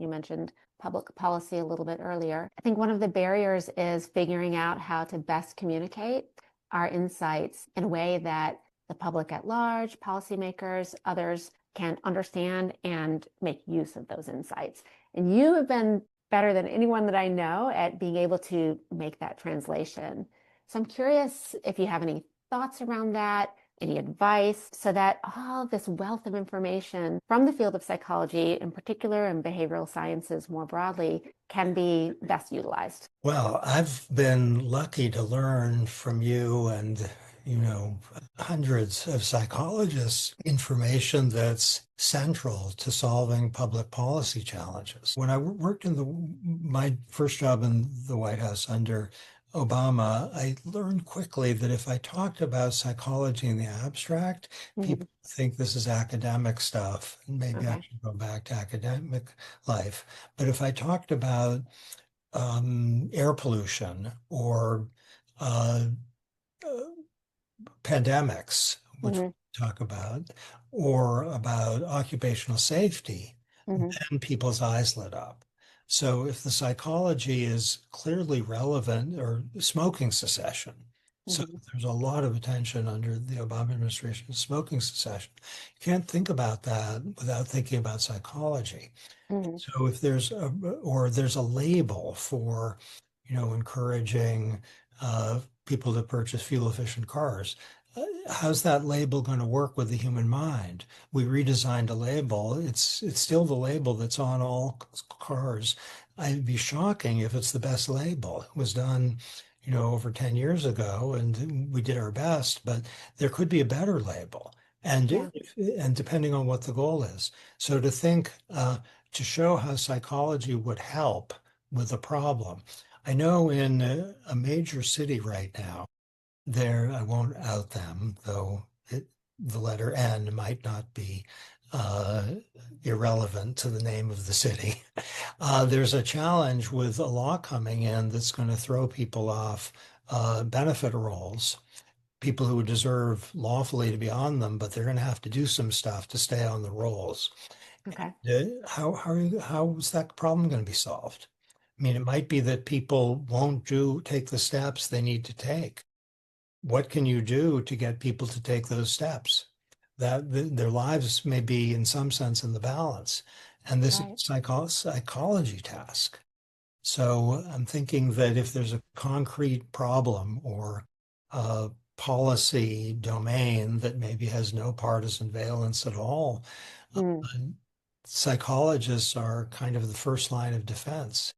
You mentioned public policy a little bit earlier. I think one of the barriers is figuring out how to best communicate our insights in a way that the public at large, policymakers, others can understand and make use of those insights. And you have been better than anyone that I know at being able to make that translation. So I'm curious if you have any thoughts around that, any advice, so that all this wealth of information from the field of psychology in particular and behavioral sciences more broadly can be best utilized. Well, I've been lucky to learn from you and, hundreds of psychologists information that's central to solving public policy challenges. When I worked in my first job in the White House under Obama, I learned quickly that if I talked about psychology in the abstract, Mhm. people think this is academic stuff, and maybe I Okay. should go back to academic life. But if I talked about air pollution or uh, pandemics, which we Hmm. talk about, or about occupational safety, Hmm. then people's eyes lit up. So if the psychology is clearly relevant, or smoking cessation, so Hmm. there's a lot of attention under the Obama administration to smoking cessation. You can't think about that without thinking about psychology. Hmm. So if there's a label for, encouraging people to purchase fuel efficient cars, how's that label going to work with the human mind? We redesigned a label. It's still the label that's on all cars. I'd be shocking if it's the best label. It was done, over 10 years ago, and we did our best, but there could be a better label. And Yeah. and depending on what the goal is. So to think to show how psychology would help with a problem. I know in a major city right now, I won't out them, though the letter N might not be uh, irrelevant to the name of the city. There's a challenge with a law coming in that's going to throw people off benefit rolls, people who deserve lawfully to be on them, but they're going to have to do some stuff to stay on the rolls. Okay. How is that problem going to be solved? I mean, it might be that people won't take the steps they need to take. What can you do to get people to take those steps? Their lives may be, in some sense, in the balance, and this is Right. a psychology task. So I'm thinking that if there's a concrete problem or a policy domain that maybe has no partisan valence at all, Mm. psychologists are kind of the first line of defense.